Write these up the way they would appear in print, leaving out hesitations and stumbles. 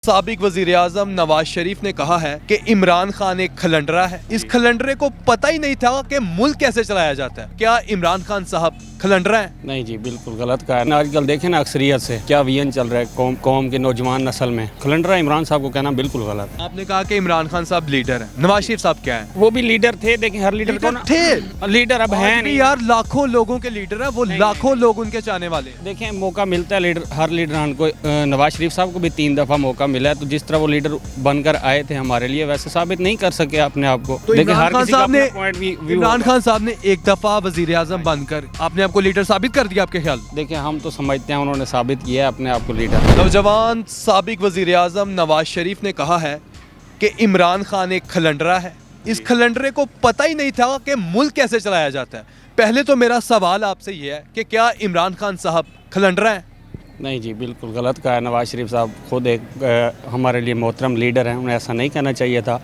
साबिक वज़ीर-ए-आज़म नवाज शरीफ ने कहा है कि इमरान खान एक खलंडरा है। इस खलंडरे को पता ही नहीं था कि मुल्क कैसे चलाया जाता है। क्या इमरान खान साहब खलंडरा है? नहीं जी, बिल्कुल गलत कहा है। आजकल देखें ना, अक्सरियत से क्या विजन चल रहा है कौम के नौजवान नस्ल में। खलंडरा इमरान साहब को कहना बिल्कुल गलत। आपने कहा कि इमरान खान साहब लीडर है, नवाज शरीफ साहब क्या है? वो भी लीडर थे, देखिए हर लीडर को थे, लीडर अब है नहीं यार। लाखों लोगों के लीडर है वो, लाखों लोग उनके चाहने वाले। देखें, मौका मिलता है लीडर, हर लीडरान को। नवाज शरीफ साहब को भी 3 दफ़ा मौका मिला है, तो जिस तरह वो लीडर बनकर आए थे हमारे लिए, वैसे साबित नहीं कर सके अपने आप को। तो देखिए इमरान खान साहब ने एक दफा वज़ीर-ए-आज़म बनकर अपने आप को लीडर साबित कर दिया, आपके ख्याल? देखिए, हम तो समझते हैं उन्होंने साबित किया है अपने आप को लीडर। नौजवान साबिक वज़ीर-ए-आज़म नवाज शरीफ ने कहा है कि इमरान खान एक खलंडरा है। इस खलंडरे को पता ही नहीं था कि मुल्क कैसे चलाया जाता है। पहले तो मेरा सवाल आपसे ये है कि क्या इमरान खान साहब खलंडरा है? नहीं जी, बिल्कुल गलत कहा है। नवाज शरीफ साहब खुद एक हमारे लिए मोहतरम लीडर हैं, उन्हें ऐसा नहीं कहना चाहिए था।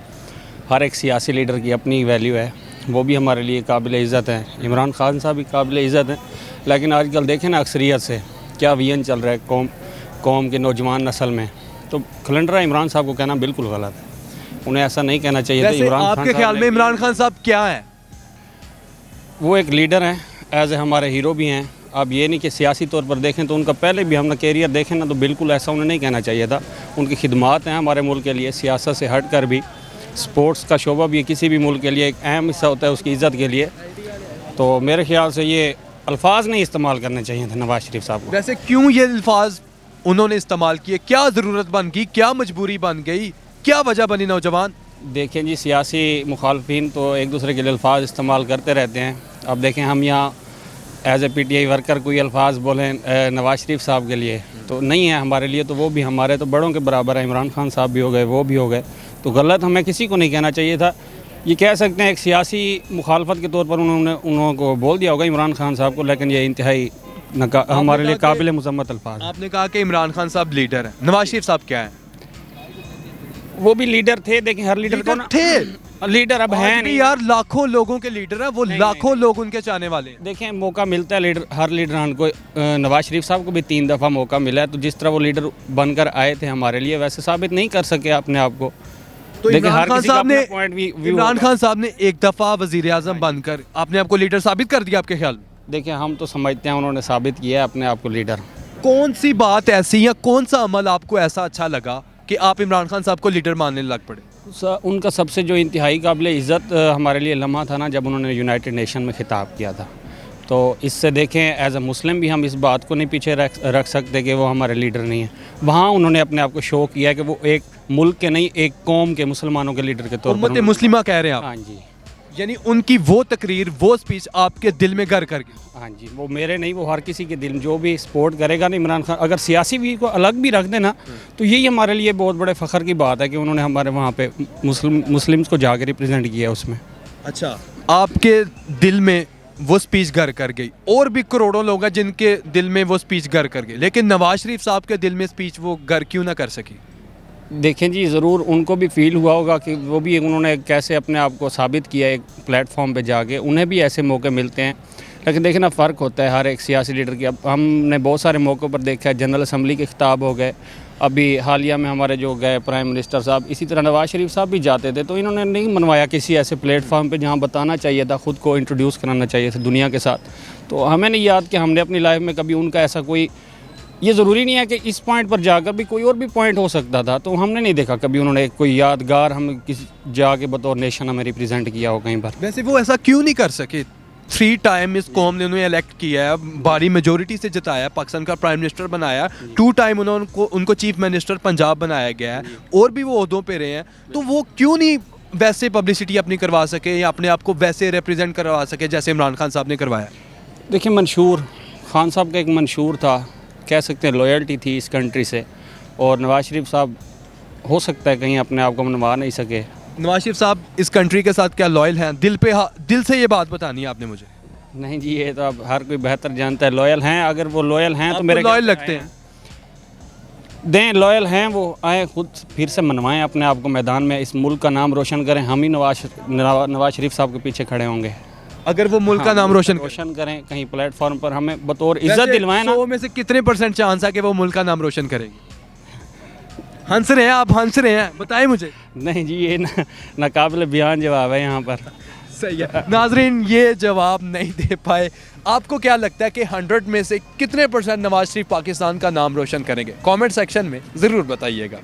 हर एक सियासी लीडर की अपनी वैल्यू है, वो भी हमारे लिए काबिल इज़्ज़त हैं। इमरान खान साहब भी काबिल इज़्ज़त हैं, लेकिन आजकल देखें ना, अक्सरियत से क्या विजन चल रहा है कौम के नौजवान नस्ल में। तो खलंडरा इमरान साहब को कहना बिल्कुल गलत है, उन्हें ऐसा नहीं कहना चाहिए था। इमरान खान, आपके ख्याल में इमरान खान साहब क्या है? वो एक लीडर हैं, एज ए हमारे हीरो भी हैं। आप ये नहीं कि सियासी तौर पर देखें तो उनका पहले भी हमने कैरियर देखें ना, तो बिल्कुल ऐसा उन्हें नहीं कहना चाहिए था। उनकी खिदमात हैं हमारे मुल्क के लिए, सियासत से हट कर भी। स्पोर्ट्स का शोबा भी किसी भी मुल्क के लिए एक अहम हिस्सा होता है उसकी इज़्ज़त के लिए। तो मेरे ख्याल से ये अल्फाज नहीं इस्तेमाल करने चाहिए थे नवाज शरीफ साहब को। वैसे क्यों ये अल्फाज उन्होंने इस्तेमाल किए? क्या ज़रूरत बन गई, क्या मजबूरी बन गई, क्या वजह बनी? नौजवान देखें जी, सियासी मुखालफिन तो एक दूसरे के लिए अल्फाज इस्तेमाल करते रहते हैं। अब देखें, हम यहाँ एज ए PTI वर्कर कोई अल्फाज बोलें नवाज शरीफ साहब के लिए तो नहीं है हमारे लिए, तो वो भी हमारे तो बड़ों के बराबर है। इमरान खान साहब भी हो गए, वो भी हो गए, तो गलत हमें किसी को नहीं कहना चाहिए था। ये कह सकते हैं एक सियासी मुखालफत के तौर पर उन्होंने बोल दिया होगा इमरान खान साहब को, लेकिन ये इंतहाई हमारे लिए काबिल मुसम्मत अल्फाज। आपने कहा कि इमरान खान साहब लीडर है, नवाज शरीफ साहब क्या है? वो भी लीडर थे, देखिए हर लीडर को थे, लीडर अब है नहीं यार। लाखों लोगों के लीडर है वो, लाखों लोग उनके चाहने वाले। देखें, मौका मिलता है लीडर, हर लीडरान को। नवाज शरीफ साहब को भी 3 दफ़ा मौका मिला है, तो जिस तरह वो लीडर बनकर आए थे हमारे लिए, वैसे साबित नहीं कर सके अपने आप को। तो इमरान खान साहब ने एक दफ़ा वज़ीर-ए-आज़म बनकर अपने आप को लीडर साबित कर दिया, आपके ख्याल? देखिए, हम तो समझते हैं उन्होंने साबित किया है अपने आप को लीडर। कौन सी बात ऐसी या कौन सा अमल आपको ऐसा अच्छा लगा कि आप इमरान खान साहब को लीडर मानने लग पड़े? उनका सबसे जो इंतहाई काबिल इज़्ज़त हमारे लिए लम्हा था ना, जब उन्होंने यूनाइटेड नेशन में खिताब किया था। तो इससे देखें, एज ए मुस्लिम भी हम इस बात को नहीं पीछे रख सकते कि वो हमारे लीडर नहीं है। वहाँ उन्होंने अपने आप को शो किया कि वो एक मुल्क के नहीं, एक कौम के, मुसलमानों के लीडर के तौर पर। मुस्लिमा कह रहे हैं आप? हाँ जी, यानी उनकी वो तकरीर, वो स्पीच आपके दिल में घर कर गई? हाँ जी, वो मेरे नहीं, वो हर किसी के दिल में। जो भी सपोर्ट करेगा ना इमरान खान, अगर सियासी भी को अलग भी रख देना, तो यही हमारे लिए बहुत बड़े फ़ख्र की बात है कि उन्होंने हमारे वहाँ पे मुस्लिम्स को जाकर रिप्रेजेंट किया उसमें। अच्छा, आपके दिल में वो स्पीच घर कर गई, और भी करोड़ों लोग हैं जिनके दिल में वो स्पीच घर कर गई, लेकिन नवाज शरीफ साहब के दिल में स्पीच वो घर क्यों ना कर सकी? देखें जी, ज़रूर उनको भी फील हुआ होगा कि वो भी उन्होंने कैसे अपने आप को साबित किया एक प्लेटफॉर्म पे जाके। उन्हें भी ऐसे मौके मिलते हैं, लेकिन देखें ना, फ़र्क होता है हर एक सियासी लीडर की। अब हमने बहुत सारे मौक़ों पर देखा है, जनरल असम्बली के खिताब हो गए, अभी हालिया में हमारे जो गए प्राइम मिनिस्टर साहब, इसी तरह नवाज शरीफ साहब भी जाते थे, तो इन्होंने नहीं मनवाया किसी ऐसे प्लेटफॉर्म पे जहाँ बताना चाहिए था, ख़ुद को इंट्रोड्यूस कराना चाहिए था दुनिया के साथ। तो हमें नहीं याद कि हमने अपनी लाइफ में कभी उनका ऐसा कोई, ये ज़रूरी नहीं है कि इस पॉइंट पर जाकर भी कोई और भी पॉइंट हो सकता था, तो हमने नहीं देखा कभी उन्होंने कोई यादगार हम किसी जाके बतौर नेशन हमें रिप्रेजेंट किया हो कहीं पर। वैसे वो ऐसा क्यों नहीं कर सके? 3 टाइम इस कौम ने उन्हें इलेक्ट किया है, भारी मेजोरिटी से जिताया, पाकिस्तान का प्राइम मिनिस्टर बनाया, 2 टाइम उनको चीफ मिनिस्टर पंजाब बनाया गया है, और भी वो ओहदों पे रहे हैं, तो वो क्यों नहीं वैसे पब्लिसिटी अपनी करवा सके या अपने आप को वैसे रिप्रेजेंट करवा सके जैसे इमरान खान साहब ने करवाया? देखिए, मंशूर खान साहब का एक मंशूर था, कह सकते हैं लॉयल्टी थी इस कंट्री से, और नवाज शरीफ साहब हो सकता है कहीं अपने आप को मनवा नहीं सके। नवाज शरीफ साहब इस कंट्री के साथ क्या लॉयल हैं? दिल से ये बात बतानी है आपने मुझे। नहीं जी, ये तो अब हर कोई बेहतर जानता है। लॉयल हैं, अगर वो लॉयल हैं तो मेरे लॉयल लगते हैं, दें, लॉयल हैं वो, आए खुद फिर से मनवाएं अपने आप को मैदान में, इस मुल्क का नाम रोशन करें। हम ही नवाज शरीफ साहब के पीछे खड़े होंगे अगर वो मुल्क का नाम रोशन करें कहीं प्लेटफॉर्म पर, हमें बतौर इज्जत दिलवाएं ना। 100 में से कितने % चांस है कि वो मुल्क का नाम रोशन करेगी? हंस रहे हैं आप, हंस रहे हैं, बताएं मुझे। नहीं जी, ये नाकाबिल बयान जवाब है यहाँ पर। सही है नाजरीन, ये जवाब नहीं दे पाए। आपको क्या लगता है कि 100 में से कितने % नवाज शरीफ पाकिस्तान का नाम रोशन करेंगे? कमेंट सेक्शन में ज़रूर बताइएगा।